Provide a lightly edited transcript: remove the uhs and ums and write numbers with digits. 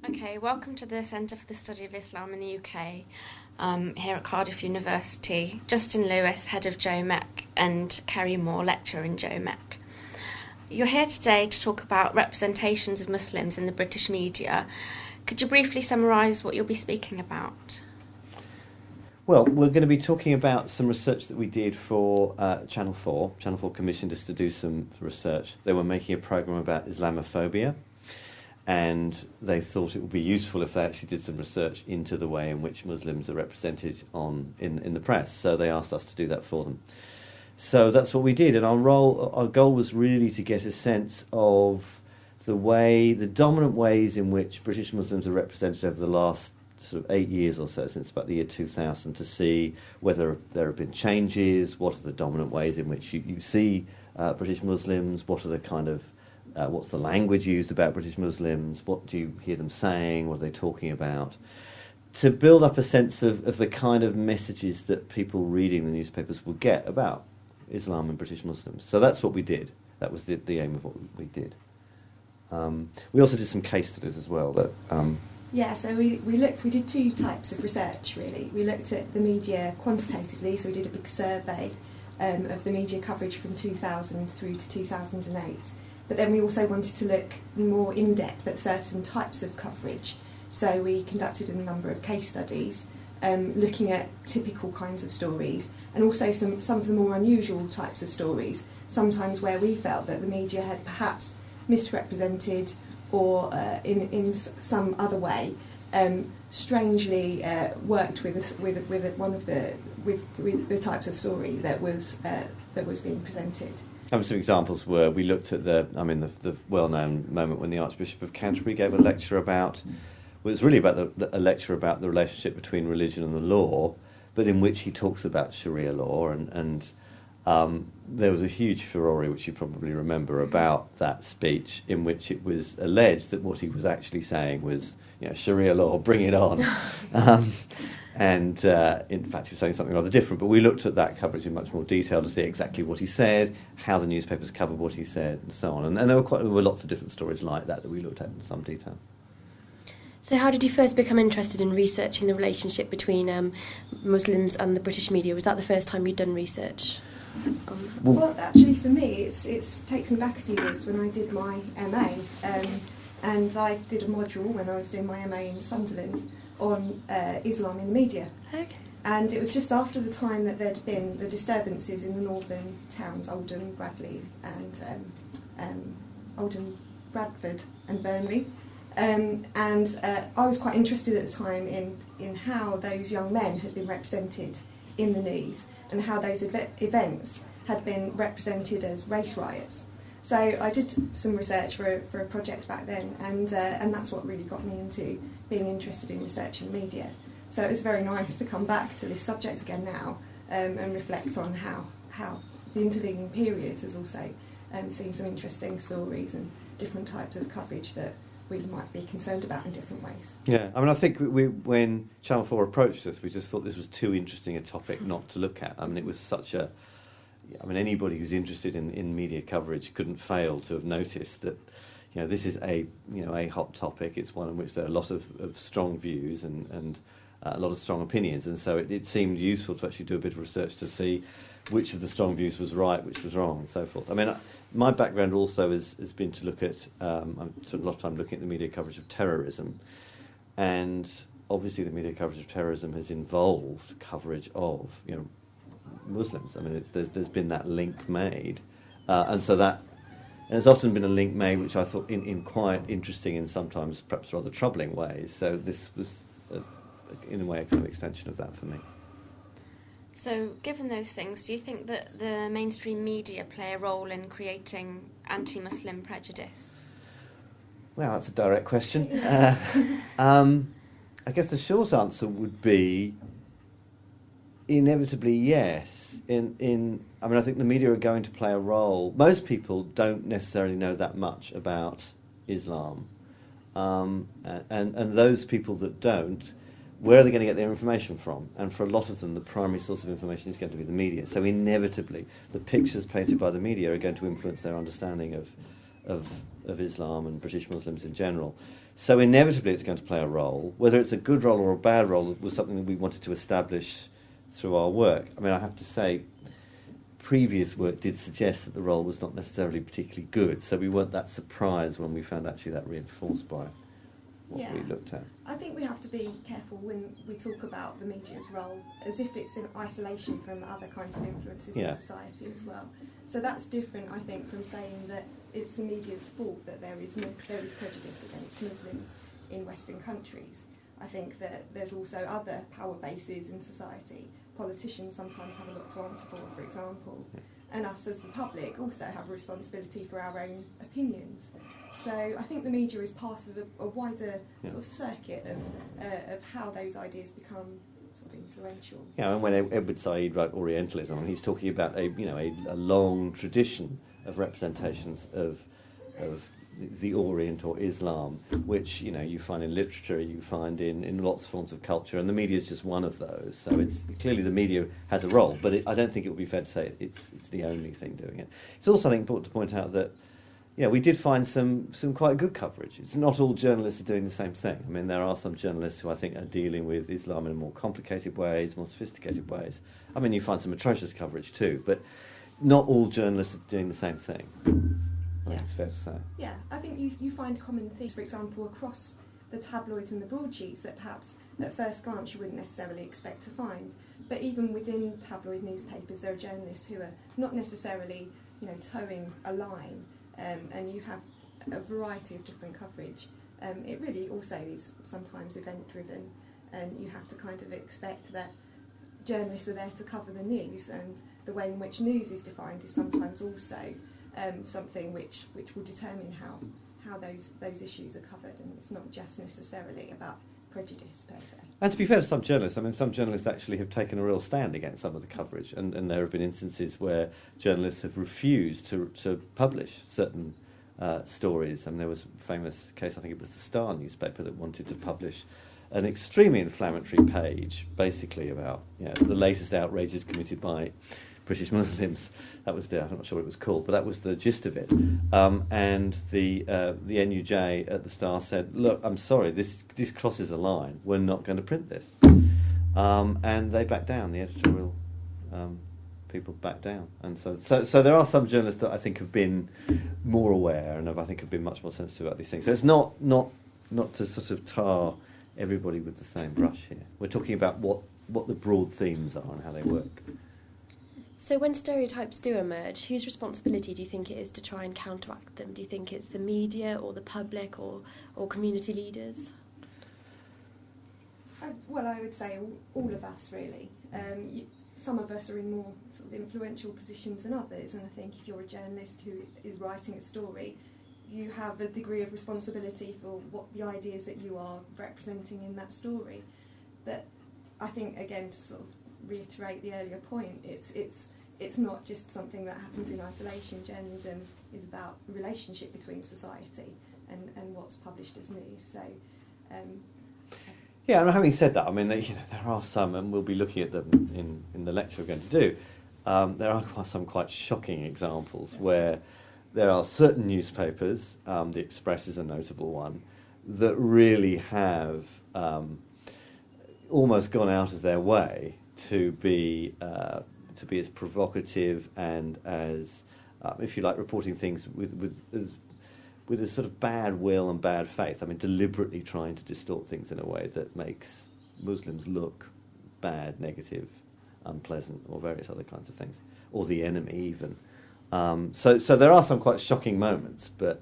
Okay, welcome to the Centre for the Study of Islam in the UK, here at Cardiff University. Justin Lewis, Head of JOMEC, and Kerry Moore, Lecturer in JOMEC. You're here today to talk about representations of Muslims in the British media. Could you briefly summarise what you'll be speaking about? Well, we're going to be talking about some research that we did for Channel 4. Channel 4 commissioned us to do some research. They were making a programme about Islamophobia, and they thought it would be useful if they actually did some research into the way in which Muslims are represented in the press. So they asked us to do that for them. So that's what we did, and our goal was really to get a sense of the dominant ways in which British Muslims are represented over the last sort of 8 years or so, since about the year 2000, to see whether there have been changes, what are the dominant ways in which you see British Muslims, what are the kind of what's the language used about British Muslims? What do you hear them saying? What are they talking about? To build up a sense of the kind of messages that people reading the newspapers would get about Islam and British Muslims. So that's what we did. That was the aim of what we did. We also did some case studies as well. So we did two types of research, really. We looked at the media quantitatively, so we did a big survey of the media coverage from 2000 through to 2008. But then we also wanted to look more in-depth at certain types of coverage. So we conducted a number of case studies, looking at typical kinds of stories, and also some of the more unusual types of stories, sometimes where we felt that the media had perhaps misrepresented or in some other way strangely worked with the types of story that was being presented. Some examples were, we looked at the well-known moment when the Archbishop of Canterbury gave a lecture about, well, it was really about a lecture about the relationship between religion and the law, but in which he talks about Sharia law, and there was a huge furore, which you probably remember, about that speech, in which it was alleged that what he was actually saying was, Sharia law, bring it on. And in fact, he was saying something rather different. But we looked at that coverage in much more detail to see exactly what he said, how the newspapers covered what he said, and so on. And there were lots of different stories like that we looked at in some detail. So how did you first become interested in researching the relationship between Muslims and the British media? Was that the first time you'd done research? Well, actually, for me, it takes me back a few years when I did my MA. And I did a module when I was doing my MA in Sunderland on Islam in the media. Okay. And it was just after the time that there'd been the disturbances in the northern towns, Oldham, Bradley, and Oldham, Bradford and Burnley. And I was quite interested at the time in how those young men had been represented in the news and how those events had been represented as race riots. So I did some research for a project back then, and that's what really got me into being interested in researching media. So it was very nice to come back to this subject again now and reflect on how the intervening periods has also seen some interesting stories and different types of coverage that we might be concerned about in different ways. Yeah, I think when Channel 4 approached us, we just thought this was too interesting a topic not to look at. It was such a... anybody who's interested in media coverage couldn't fail to have noticed that, this is a hot topic. It's one in which there are a lot of strong views and a lot of strong opinions, and so it seemed useful to actually do a bit of research to see which of the strong views was right, which was wrong, and so forth. My background also has been to look at, I've spent a lot of time looking at the media coverage of terrorism, and obviously the media coverage of terrorism has involved coverage of, Muslims. There's been that link made, and it's often been a link made which I thought in quite interesting and sometimes perhaps rather troubling ways. So this was, in a way, a kind of extension of that for me. So, given those things, do you think that the mainstream media play a role in creating anti-Muslim prejudice? Well, that's a direct question. I guess the short answer would be inevitably yes. I think the media are going to play a role. Most people don't necessarily know that much about Islam, and those people that don't, where are they going to get their information from? And for a lot of them, the primary source of information is going to be the media. So inevitably, the pictures painted by the media are going to influence their understanding of Islam and British Muslims in general. So inevitably it's going to play a role. Whether it's a good role or a bad role was something that we wanted to establish through our work. I mean, I have to say, previous work did suggest that the role was not necessarily particularly good, so we weren't that surprised when we found actually that reinforced by what we looked at. I think we have to be careful when we talk about the media's role as if it's in isolation from other kinds of influences in society as well. So that's different, I think, from saying that it's the media's fault that there is prejudice against Muslims in Western countries. I think that there's also other power bases in society. Politicians sometimes have a lot to answer for example, and us as the public also have a responsibility for our own opinions. So I think the media is part of a wider sort of circuit of how those ideas become sort of influential. Yeah, and when Edward Said wrote Orientalism, he's talking about a long tradition of representations of the Orient or Islam, which you find in literature, you find in lots of forms of culture, and the media is just one of those. So it's clearly the media has a role, but I don't think it would be fair to say it's the only thing doing it. It's also, I think, important to point out that we did find some quite good coverage. It's not all journalists are doing the same thing. I mean, there are some journalists who I think are dealing with Islam in more complicated ways, more sophisticated ways. I mean, you find some atrocious coverage too, but not all journalists are doing the same thing. I think it's fair to say. Yeah, I think you find common themes, for example, across the tabloids and the broadsheets that perhaps at first glance you wouldn't necessarily expect to find. But even within tabloid newspapers, there are journalists who are not necessarily, towing a line, and you have a variety of different coverage. It really also is sometimes event-driven, and you have to kind of expect that journalists are there to cover the news, and the way in which news is defined is sometimes also something which will determine how those issues are covered, and it's not just necessarily about prejudice per se. And to be fair to some journalists, I mean, some journalists actually have taken a real stand against some of the coverage, and there have been instances where journalists have refused to publish certain stories. I mean, there was a famous case, I think it was the Star newspaper, that wanted to publish an extremely inflammatory page, basically about the latest outrages committed by British Muslims. That was I'm not sure what it was called, but that was the gist of it. And the NUJ at the Star said, "Look, I'm sorry, this crosses a line. We're not going to print this." And they backed down. The editorial people backed down, and so there are some journalists that I think have been more aware and I think have been much more sensitive about these things. So it's not to sort of tar everybody with the same brush here. We're talking about what the broad themes are and how they work. So when stereotypes do emerge, whose responsibility do you think it is to try and counteract them? Do you think it's the media or the public or community leaders? Well, I would say all of us, really. Some of us are in more sort of influential positions than others, and I think if you're a journalist who is writing a story, you have a degree of responsibility for what the ideas that you are representing in that story. But I think, again, to sort of reiterate the earlier point, it's not just something that happens in isolation. Journalism is about the relationship between society and what's published as news. So, yeah, and having said that, I mean, there are some, and we'll be looking at them in the lecture we're going to do. There are some quite shocking examples where there are certain newspapers, the Express is a notable one, that really have almost gone out of their way to be as provocative and as, if you like, reporting things with a sort of bad will and bad faith. I mean, deliberately trying to distort things in a way that makes Muslims look bad, negative, unpleasant, or various other kinds of things, or the enemy even. So there are some quite shocking moments, but